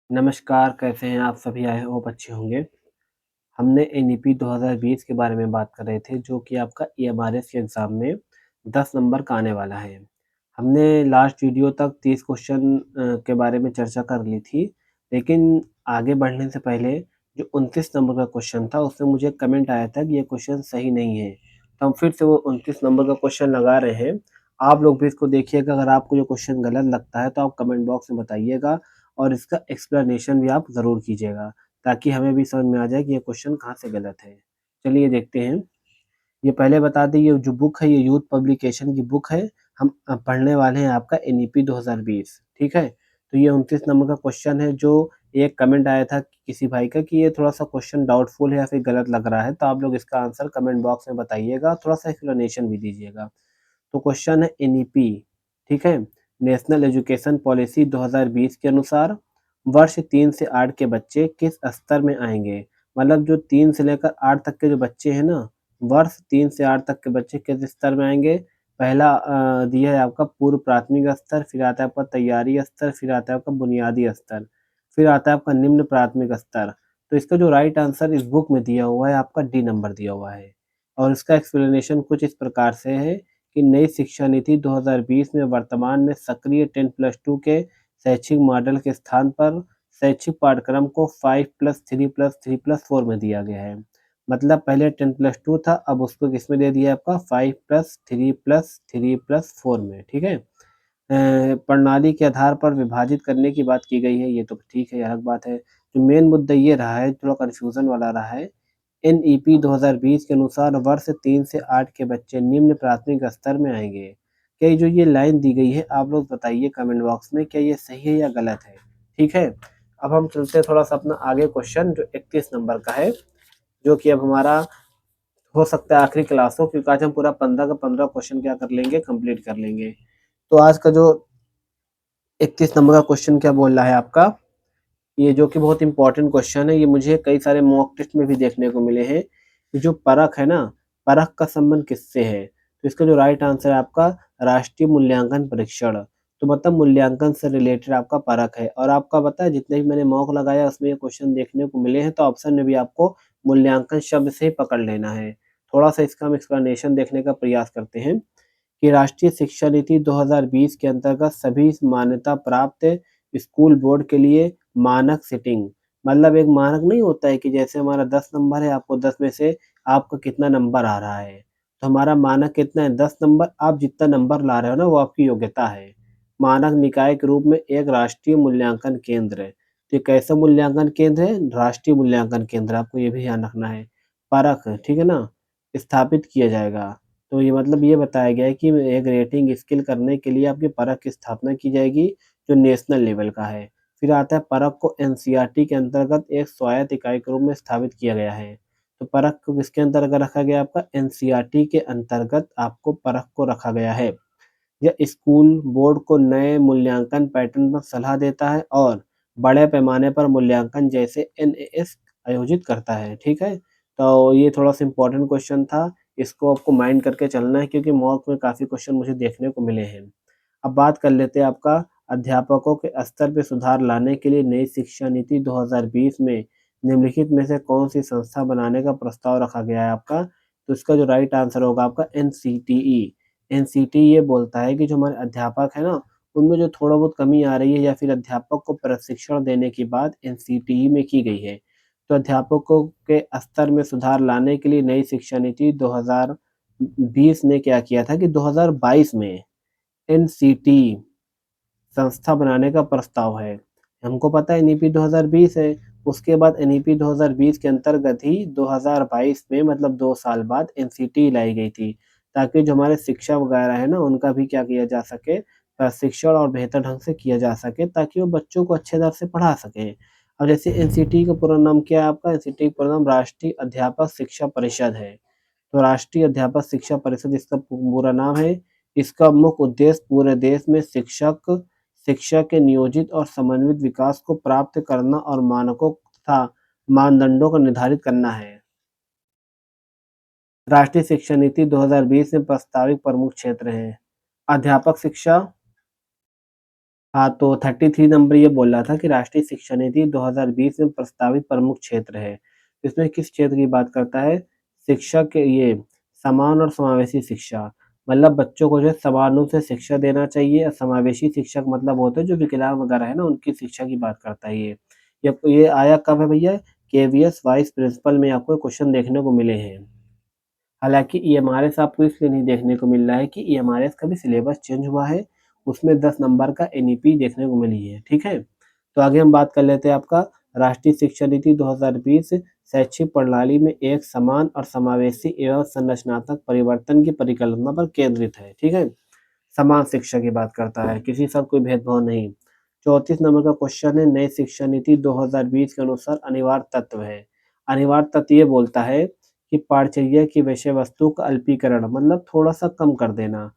नमस्कार, कैसे हैं आप सभी? आई होप अच्छे होंगे। हमने एनईपी 2020 के बारे में बात कर रहे थे, जो कि आपका ईएमआरएस के एग्ज़ाम में 10 नंबर का आने वाला है। हमने लास्ट वीडियो तक 30 क्वेश्चन के बारे में चर्चा कर ली थी, लेकिन आगे बढ़ने से पहले जो 29 नंबर का क्वेश्चन था, उसमें मुझे कमेंट आया था कि ये क्वेश्चन सही नहीं है। तो हम फिर से वो 29 नंबर का क्वेश्चन लगा रहे हैं। आप लोग भी इसको देखिएगा, अगर आपको ये क्वेश्चन गलत लगता है, तो आप कमेंट बॉक्स में बताइएगा और इसका एक्सप्लेनेशन भी आप ज़रूर कीजिएगा। ताकि हमें भी समझ में आ जाए कि ये क्वेश्चन कहाँ से गलत है। चलिए देखते हैं। ये पहले बता दें, ये जो बुक है ये यूथ पब्लिकेशन की बुक है। हम पढ़ने वाले हैं आपका एनईपी 2020, ठीक है? तो ये 29 नंबर का क्वेश्चन है, जो एक कमेंट आया था किसी भाई का कि ये थोड़ा-सा क्वेश्चन डाउटफुल है या फिर गलत लग रहा है, तो आप लोग इसका आंसर कमेंट बॉक्स में बताइएगा, थोड़ा-सा एक्सप्लेनेशन भी दीजिएगा। तो क्वेश्चन है एनईपी, ठीक है? नेशनल एजुकेशन पॉलिसी 2020 के अनुसार वर्ष 3 से 8 के बच्चे किस स्तर में आएँगे? मतलब जो 3 से लेकर 8 तक के जो बच्चे हैं ना, वर्ष 3 से 8 तक के बच्चे किस स्तर में आएँगे? पहला दिया है आपका पूर्व प्राथमिक स्तर, फिर आता है आपका तैयारी स्तर, फिर आता है आपका बुनियादी स्तर, फिर आता है आपका निम्न प्राथमिक स्तर। तो इसका जो राइट आंसर इस बुक में दिया हुआ है आपका डी नंबर दिया हुआ है। और इसका एक्सप्लेनेशन कुछ इस प्रकार से है कि नई शिक्षा नीति 2020 में वर्तमान में सक्रिय 10+2 के शैक्षिक मॉडल के स्थान पर शैक्षिक पाठ्यक्रम को 5+3+3+4 में दिया गया है। मतलब पहले 10+2 था, अब उसको किसमें दे दिया है आपका 5+3+3+4 में, ठीक है? प्रणाली के आधार पर विभाजित करने की बात की गई है, ये तो ठीक है, ये अलग बात है। जो मेन मुद्दा ये रहा है, थोड़ा कन्फ्यूज़न वाला रहा है, एनईपी 2020 के अनुसार वर्ष 3 से 8 के बच्चे निम्न प्राथमिक स्तर में आएँगे। क्या ये जो ये लाइन दी गई है, आप लोग बताइए कमेंट बॉक्स में, क्या ये सही है या गलत है? ठीक है? अब हम चलते हैं थोड़ा-सा अपना आगे क्वेश्चन जो 31 नंबर का है, जो कि अब हमारा हो सकता है आखिरी क्लास हो, क्योंकि आज हम पूरा 15 का 15 क्वेश्चन क्या कर लेंगे, कंप्लीट कर लेंगे। तो आज का जो 31 नंबर का क्वेश्चन क्या बोल रहा है आपका, ये जो कि बहुत इम्पोर्टेंट क्वेश्चन है, ये मुझे कई सारे मॉक टेस्ट में भी देखने को मिले हैं। ये जो परख है ना, परख का संबंध किससे है? तो इसका जो राइट आंसर है आपका राष्ट्रीय मूल्यांकन परीक्षण। तो मतलब मूल्यांकन से रिलेटेड आपका परख है, और आपका पता है जितने भी मैंने मॉक लगाया उसमें ये क्वेश्चन देखने को मिले हैं, तो ऑप्शन में भी आपको मूल्यांकन शब्द से ही पकड़ लेना है। थोड़ा-सा इसका हम एक्सप्लेनेशन देखने का प्रयास करते हैं। कि राष्ट्रीय शिक्षा नीति 2020 के अंतर्गत सभी मान्यता प्राप्त स्कूल बोर्ड के लिए मानक सीटिंग, मतलब एक मानक नहीं होता है कि जैसे हमारा 10 नंबर है, आपको 10 में से आपका कितना नंबर आ रहा है। तो हमारा मानक कितना है? 10 नंबर। आप जितना नंबर ला रहे हो ना, वो आपकी योग्यता है। मानक निकाय के रूप में एक राष्ट्रीय मूल्यांकन केंद्र है। तो ये कैसा मूल्यांकन केंद्र है? राष्ट्रीय मूल्यांकन केंद्र, आपको ये भी ध्यान रखना है। परख, ठीक है ना? स्थापित किया जाएगा। तो ये मतलब ये बताया गया है कि एक रेटिंग स्किल करने के लिए आपकी परख की स्थापना की जाएगी, जो नेशनल लेवल का है। फिर आता है परख को एनसीईआरटी के अंतर्गत एक स्वायत्त इकाई के रूप में स्थापित किया गया है। तो परख को किसके अंतर्गत रखा गया? आपका एनसीईआरटी के अंतर्गत आपको परख को रखा गया है। यह स्कूल बोर्ड को नए मूल्यांकन पैटर्न पर सलाह देता है और बड़े पैमाने पर मूल्यांकन जैसे एनएएस आयोजित करता है, ठीक है? तो ये थोड़ा-सा इम्पोर्टेंट क्वेश्चन था, इसको आपको माइंड करके चलना है, क्योंकि मॉक में काफ़ी क्वेश्चन मुझे देखने को मिले हैं। अब बात कर लेते हैं आपका अध्यापकों के स्तर पे सुधार लाने के लिए नई शिक्षा नीति 2020 में निम्नलिखित में से कौन-सी संस्था बनाने का प्रस्ताव रखा गया है आपका? तो इसका जो राइट आंसर होगा आपका एनसीटीई। एनसीटीई ये बोलता है कि जो हमारे अध्यापक हैं ना, उनमें जो थोड़ा बहुत कमी आ रही है या फिर अध्यापक को प्रशिक्षण देने की बात एनसीटीई में की गई है। तो अध्यापकों के स्तर में सुधार लाने के लिए नई शिक्षा नीति 2020 ने क्या किया था कि 2022 में एनसीटी संस्था बनाने का प्रस्ताव है। हमको पता है एनईपी 2020 है, उसके बाद एनईपी 2020 के अंतर्गत ही 2022 में, मतलब 2 साल बाद एनसीटी लाई गई थी, ताकि जो हमारे शिक्षक वगैरह है ना, उनका भी क्या किया जा सके, प्रशिक्षण और बेहतर ढंग से किया जा सके, ताकि वो बच्चों को अच्छे तरह से पढ़ा सकें। अब जैसे एनसीटी का पूरा नाम क्या है आपका? एनसीटी का पूरा नाम राष्ट्रीय अध्यापक शिक्षा परिषद है। तो राष्ट्रीय अध्यापक शिक्षा परिषद इसका पूरा नाम है। इसका मुख्य उद्देश्य पूरे देश में शिक्षा के नियोजित और समन्वित विकास को प्राप्त करना और मानकों तथा मानदंडों को निर्धारित करना है। राष्ट्रीय शिक्षा नीति 2020 में प्रस्तावित प्रमुख क्षेत्र हैं। अध्यापक शिक्षा, हाँ, तो 33 नंबर ये बोल रहा था कि राष्ट्रीय शिक्षा नीति 2020 में प्रस्तावित प्रमुख क्षेत्र है। इसमें किस क्षेत्र की बात करता है? शिक्षा के ये समान और समावेशी शिक्षा, मतलब बच्चों को जो है समान रूप से शिक्षा देना चाहिए और समावेशी शिक्षक मतलब होते हैं जो विकलांग वगैरह है ना, उनकी शिक्षा की बात करता है ये। ये आया कब है भैया? केवीएस वाइस प्रिंसिपल में आपको क्वेश्चन देखने को मिले हैं। हालाँकि ईएमआरएस आपको इसलिए नहीं देखने को मिल रहा है कि ईएमआरएस का भी सिलेबस चेंज हुआ है, उसमें 10 नंबर का एनईपी देखने को मिली है, ठीक है? तो आगे हम बात कर लेते हैं आपका राष्ट्रीय शिक्षा नीति 2020 शैक्षिक प्रणाली में एक समान और समावेशी एवं संरचनात्मक परिवर्तन की परिकल्पना पर केंद्रित है, ठीक है? समान शिक्षा की बात करता है, किसी के साथ कोई भेदभाव नहीं। 34 नंबर का क्वेश्चन है नई शिक्षा नीति 2020 के अनुसार अनिवार्य तत्व है। अनिवार्य तत्व ये बोलता है कि पाठ्यचर्या की विषय वस्तु का अल्पीकरण मतलब थोड़ा-सा कम कर देना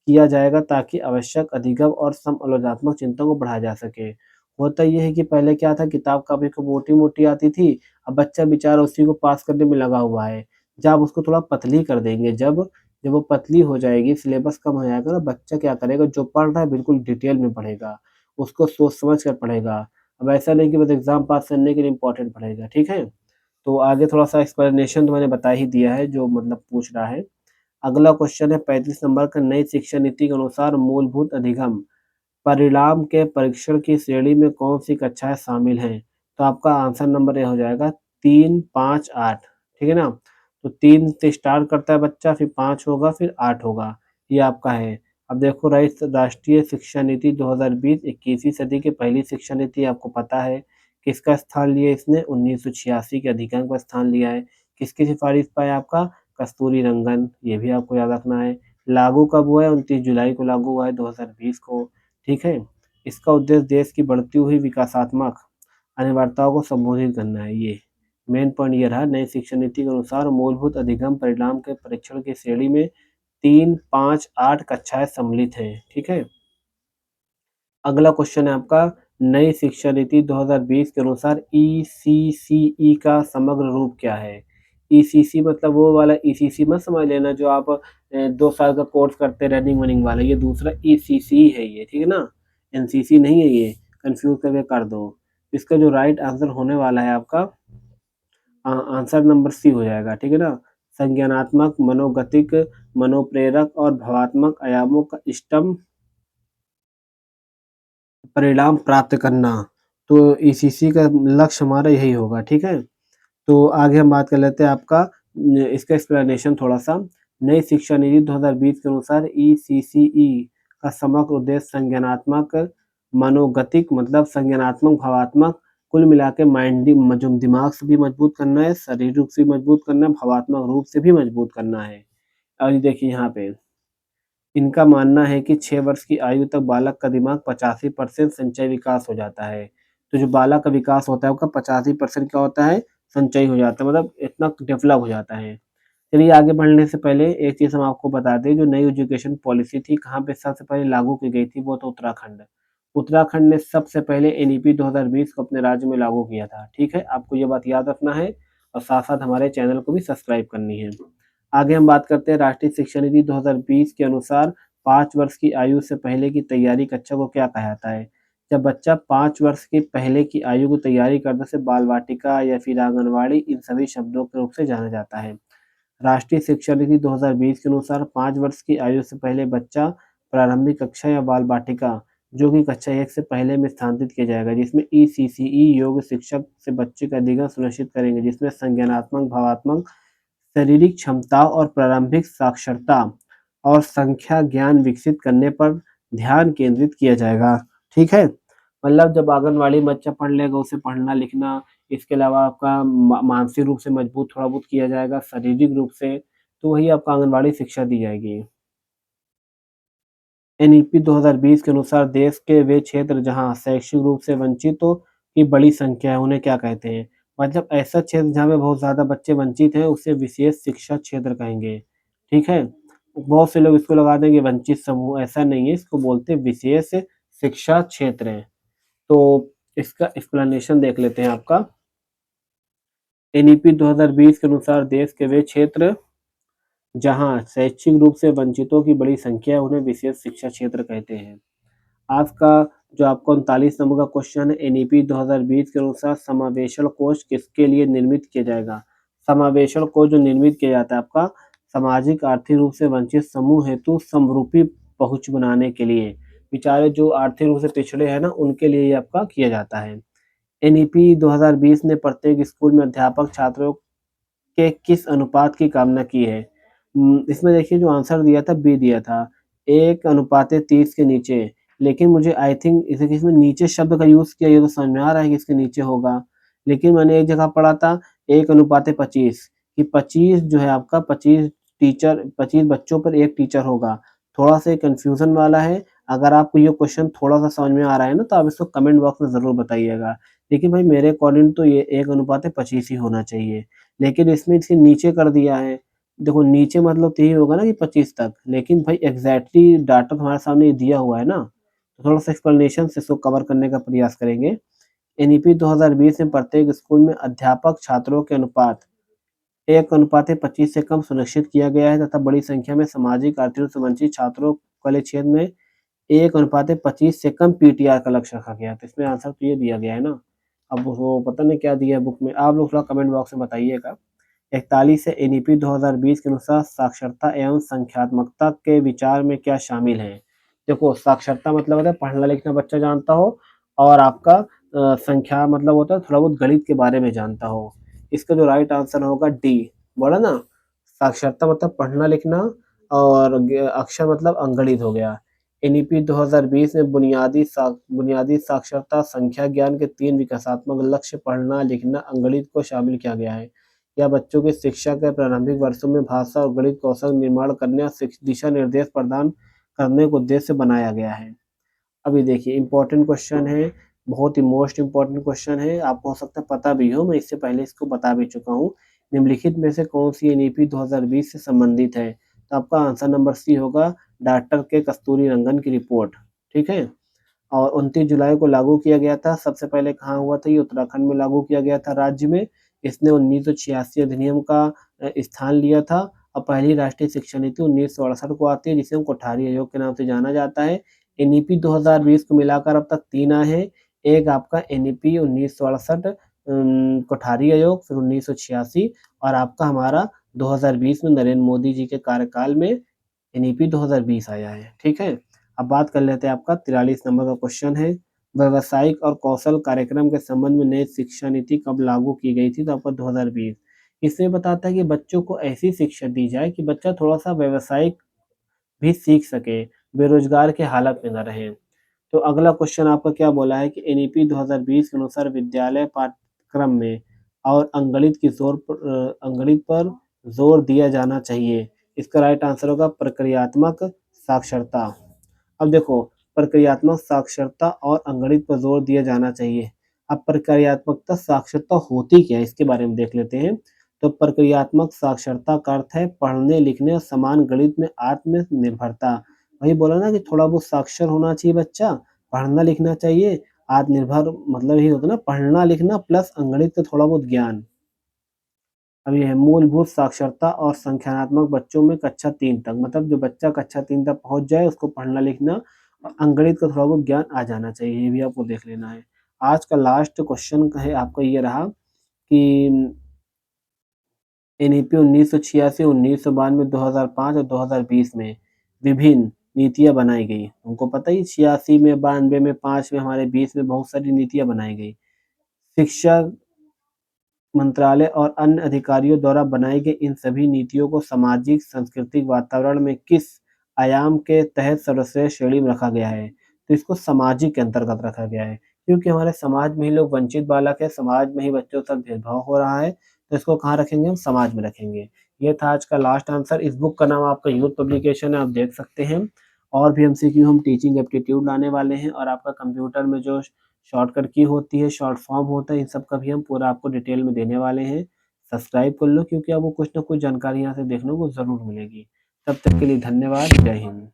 किया जाएगा ताकि आवश्यक अधिगम और समालोचनात्मक चिंतन को बढ़ाया जा सके। होता ये है कि पहले क्या था किताब काफ़ी खूब मोटी-मोटी आती थी, अब बच्चा बेचारा उसी को पास करने में लगा हुआ है। जब आप उसको थोड़ा पतली कर देंगे जब वो पतली हो जाएगी, सिलेबस कम हो जाएगा ना, बच्चा क्या करेगा जो पढ़ रहा है बिल्कुल डिटेल में पढ़ेगा, उसको सोच समझ कर पढ़ेगा। अब ऐसा नहीं कि बस एग्ज़ाम पास करने के लिए इम्पोर्टेंट पढ़ेगा, ठीक है? तो आगे थोड़ा-सा एक्सप्लेनेशन तो मैंने बता ही दिया है जो मतलब पूछ रहा है। अगला क्वेश्चन है 35 नंबर का नई शिक्षा नीति के अनुसार मूलभूत अधिगम परिणाम के परीक्षण की श्रेणी में कौन-सी कक्षाएँ शामिल हैं? तो आपका आंसर नंबर ये हो जाएगा 3, 5, 8 ठीक है ना? तो 3 से स्टार्ट करता है बच्चा फिर 5 होगा फिर 8 होगा, ये आपका है। अब देखो राष्ट्रीय शिक्षा नीति 2020 21वीं सदी की पहली शिक्षा नीति आपको पता है, किसका स्थान लिया इसने? 1986 के अधिनियम का स्थान लिया है। किसकी सिफारिश पे है आपका? कस्तूरी रंगन, ये भी आपको याद रखना है। लागू कब हुआ है? 29 जुलाई को लागू हुआ है 2020 को। ठीक है? इसका उद्देश्य देश की बढ़ती हुई विकासात्मक अनिवार्यताओं को संबोधित करना है ये। मेन पॉइंट ये रहा नई शिक्षा नीति के अनुसार मूलभूत अधिगम परिणाम के परीक्षण की श्रेणी में 3, 5, 8 कक्षाएँ सम्मिलित हैं। ठीक है? अगला क्वेश्चन है आपका नई शिक्षा नीति 2020 के अनुसार ईसीसीई का समग्र रूप क्या है? ईसीसी मतलब वो वाला ईसीसी मत समझ लेना जो आप 2 साल का कोर्स करते हैं रनिंग-वनिंग वाला, ये दूसरा ईसीसी है ये, ठीक है ना? एनसीसी नहीं है ये, कन्फ्यूज़ करके कर दो। इसका जो राइट आंसर होने वाला है आपका आंसर नंबर सी हो जाएगा, ठीक है ना? संज्ञानात्मक, मनोगतिक, मनोप्रेरक और भावात्मक आयामों का इष्टतम परिणाम प्राप्त करना, तो ईसीसी का लक्ष्य हमारा यही होगा, ठीक है? तो आगे हम बात कर लेते हैं आपका इसका एक्सप्लेनेशन थोड़ा-सा। नई शिक्षा नीति 2020 के अनुसार ईसीसीई का समग्र उद्देश्य संज्ञानात्मक, मनोगतिक मतलब संज्ञानात्मक, भावात्मक कुल मिला के माइंडी जो दिमाग से भी मजबूत करना है, शारीरिक रूप से भी मजबूत करना है, भावात्मक रूप से भी मजबूत करना है। और ये देखिए यहाँ पे इनका मानना है कि 6 वर्ष की आयु तक बालक का दिमाग 85% संचयी विकास हो जाता है। तो जो बालक का विकास होता है उसका 85% क्या होता है? संचयी हो जाता है मतलब इतना डेवलप हो जाता है। चलिए आगे बढ़ने से पहले एक चीज़ हम आपको बता दें जो नई एजुकेशन पॉलिसी थी कहाँ पे सबसे पहले लागू की गई थी वो तो उत्तराखंड। उत्तराखंड ने सबसे पहले एनईपी 2020 को अपने राज्य में लागू किया था। ठीक है? आपको ये बात याद रखना है और साथ-साथ हमारे चैनल को भी सब्सक्राइब करनी है। आगे हम बात करते हैं राष्ट्रीय शिक्षा नीति 2020 के अनुसार 5 वर्ष की आयु से पहले की तैयारी कक्षा को क्या कहा जाता है? जब बच्चा 5 वर्ष के पहले की आयु की तैयारी करने से बाल वाटिका या फिर आंगनवाड़ी इन सभी शब्दों के रूप से जाना जाता है। राष्ट्रीय शिक्षा नीति 2020 के अनुसार 5 वर्ष की आयु से पहले बच्चा प्रारंभिक कक्षा या बाल बाटिका जो कि कक्षा 1 से पहले में स्थानांतरित किया जाएगा जिसमें ईसीसीई योग्य शिक्षक से बच्चे का अध्ययन सुनिश्चित करेंगे जिसमें संज्ञानात्मक, भावात्मक शारीरिक क्षमता और प्रारंभिक साक्षरता और संख्या ज्ञान विकसित करने पर ध्यान केंद्रित किया जाएगा, ठीक है? मतलब जब आंगनवाड़ी में बच्चा पढ़ लेगा, उसे पढ़ना-लिखना, इसके अलावा आपका मानसिक रूप से मजबूत थोड़ा बहुत किया जाएगा, शारीरिक रूप से, तो वही आपको आंगनवाड़ी शिक्षा दी जाएगी। एनईपी 2020 के अनुसार देश के वे क्षेत्र जहाँ शैक्षिक रूप से वंचितों की बड़ी संख्या है, उन्हें क्या कहते हैं? मतलब ऐसा क्षेत्र जहाँ पे बहुत ज़्यादा बच्चे वंचित हैं, उसे विशेष शिक्षा क्षेत्र कहेंगे, ठीक है? बहुत से लोग इसको लगा देंगे वंचित समूह, ऐसा नहीं है, इसको बोलते हैं विशेष शिक्षा क्षेत्र है। तो इसका एक्सप्लेनेशन देख लेते हैं आपका। एनईपी 2020 के अनुसार देश के वे क्षेत्र जहाँ शैक्षिक रूप से वंचितों की बड़ी संख्या है, उन्हें विशेष शिक्षा क्षेत्र कहते हैं। आज का जो आपका 39 नंबर का क्वेश्चन है, एनईपी 2020 के अनुसार समावेशन कोष किसके लिए निर्मित किया जाएगा? समावेशन कोष जो निर्मित किया जाता है आपका सामाजिक आर्थिक रूप से वंचित समूह हेतु समरूपी पहुँच बनाने के लिए। बेचारे जो आर्थिक रूप से पिछड़े हैं ना, उनके लिए ये आपका किया जाता है। एनईपी 2020 ने प्रत्येक स्कूल में अध्यापक छात्रों के किस अनुपात की कामना की है? इसमें देखिए जो आंसर दिया था बी दिया था, 1:30 के नीचे। लेकिन मुझे आई थिंक इसे इसमें नीचे शब्द का यूज़ किया, ये तो समझ में आ रहा है कि इसके नीचे होगा। लेकिन मैंने एक जगह पढ़ा था 1:25 कि 25 जो है आपका 25 बच्चों पर 1 टीचर होगा। थोड़ा-सा ये कन्फ्यूज़न वाला है। अगर आपको ये क्वेश्चन थोड़ा-सा समझ में आ रहा है ना, तो आप इसको कमेंट बॉक्स में ज़रूर बताइएगा। लेकिन भाई मेरे अकॉर्डिंग तो ये 1:25 ही होना चाहिए। लेकिन इसमें इसे नीचे कर दिया है। देखो नीचे मतलब तो यही होगा ना कि 25 तक, लेकिन भाई एग्ज़ैक्टली डाटा तुम्हारे सामने दिया हुआ है ना, तो थोड़ा-सा एक्सप्लेनेशन से इसको कवर करने का प्रयास करेंगे। एनईपी 2020 में प्रत्येक स्कूल में अध्यापक छात्रों के अनुपात 1:25 से कम सुनिश्चित किया गया है तथा बड़ी संख्या में सामाजिक आर्थिक रूप से वंचित छात्रों वाले क्षेत्र में 1:25 से कम पीटीआर का लक्ष्य रखा गया है। तो इसमें आंसर तो ये दिया गया है ना। अब वो पता नहीं क्या दिया है बुक में, आप लोग थोड़ा कमेंट बॉक्स में बताइएगा। 41 है एनईपी 2020 के अनुसार साक्षरता एवं संख्यात्मकता के विचार में क्या शामिल है? देखो साक्षरता मतलब होता है पढ़ना-लिखना बच्चा जानता हो और आपका संख्या मतलब होता है थोड़ा बहुत गणित के बारे में जानता हो। इसका जो राइट आंसर होगा डी, बोला ना? साक्षरता मतलब पढ़ना-लिखना और अक्षर मतलब अंगणित हो गया। एनईपी 2020 में बुनियादी साक्षरता संख्या ज्ञान के 3 विकासात्मक लक्ष्य पढ़ना, लिखना, अंगणित को शामिल किया गया है। या बच्चों की शिक्षा के प्रारंभिक वर्षों में भाषा और गणित कौशल निर्माण करने और दिशा निर्देश प्रदान करने के उद्देश्य से बनाया गया है। अभी देखिए इम्पोर्टेंट क्वेश्चन है, बहुत ही मोस्ट इम्पोर्टेंट क्वेश्चन है, आपको हो सकता है पता भी हो, मैं इससे पहले इसको बता भी चुका हूँ। निम्नलिखित में से कौन-सी एनईपी 2020 से संबंधित है? तो आपका आंसर नंबर सी होगा डॉक्टर के कस्तूरीरंगन की रिपोर्ट, ठीक है? और 29 जुलाई को लागू किया गया था। सबसे पहले कहाँ हुआ था? ये उत्तराखंड में लागू किया गया था राज्य में। इसने 1986 अधिनियम का स्थान लिया था और पहली राष्ट्रीय शिक्षा नीति 1968 को आती है, जिसे हम कोठारी आयोग के नाम से जाना जाता है। एनईपी 2020 को मिलाकर अब तक 3 आए हैं। एक आपका एनईपी 1968 कोठारी आयोग, फिर 1986 और आपका हमारा 2020 में नरेंद्र मोदी जी के कार्यकाल में एनईपी 2020 आया है, ठीक है? अब बात कर लेते हैं आपका 43 नंबर का क्वेश्चन है, व्यावसायिक और कौशल कार्यक्रम के संबंध में नई शिक्षा नीति कब लागू की गई थी? तो आपका 2020। इसमें बताता है कि बच्चों को ऐसी शिक्षा दी जाए कि बच्चा थोड़ा-सा व्यावसायिक भी सीख सके, बेरोज़गार की हालत में ना रहे। तो अगला क्वेश्चन आपका क्या बोला है कि एनईपी 2020 के अनुसार विद्यालय पाठ्यक्रम में और अंगणित पर जोर दिया जाना चाहिए। इसका राइट आंसर होगा प्रक्रियात्मक साक्षरता। अब देखो प्रक्रियात्मक साक्षरता और अंगणित पर जोर दिया जाना चाहिए। अब प्रक्रियात्मकता साक्षरता होती क्या है? इसके बारे में देख लेते हैं। तो प्रक्रियात्मक साक्षरता का अर्थ है पढ़ने, लिखने और समान गणित में आत्मनिर्भरता। वही बोला ना कि थोड़ा बहुत साक्षर होना चाहिए बच्चा, पढ़ना लिखना चाहिए, आत्मनिर्भर मतलब यही होता है ना पढ़ना लिखना प्लस अंगणित का थोड़ा बहुत ज्ञान। अब ये है मूलभूत साक्षरता और संख्यानात्मक बच्चों में कक्षा 3 तक, मतलब जो बच्चा कक्षा 3 तक पहुँच जाए उसको पढ़ना लिखना और अंगणित का थोड़ा बहुत ज्ञान आ जाना चाहिए, ये भी आपको देख लेना है। आज का लास्ट क्वेश्चन है आपका ये रहा कि एनईपी 1986, 1992, 2005 और 2020 में विभिन्न नीतियाँ बनाई गई। तुमको पता ही 86 में, 92 में, 5 में, हमारे 20 में बहुत सारी नीतियाँ बनाई गई। शिक्षा मंत्रालय और अन्य अधिकारियों द्वारा बनाई गई इन सभी नीतियों को सामाजिक सांस्कृतिक वातावरण में किस आयाम के तहत सर्वश्रेष्ठ श्रेणी में रखा गया है? तो इसको सामाजिक के अंतर्गत रखा गया है, क्योंकि हमारे समाज में ही लोग वंचित बालक है, समाज में ही बच्चों के साथ भेदभाव हो रहा है, तो इसको कहाँ रखेंगे? हम समाज में रखेंगे। ये था आज का लास्ट आंसर। इस बुक का नाम आपका यूथ पब्लिकेशन है, आप देख सकते हैं। और भी एमसीक्यू हम टीचिंग एप्टीट्यूड लाने वाले हैं और आपका कंप्यूटर में जो शॉर्टकट की होती है, शॉर्ट फॉर्म होता है, इन सब का भी हम पूरा आपको डिटेल में देने वाले हैं। सब्सक्राइब कर लो क्योंकि आपको कुछ न कुछ जानकारी यहाँ से देखने को ज़रूर मिलेगी। तब तक के लिए धन्यवाद। जय हिंद।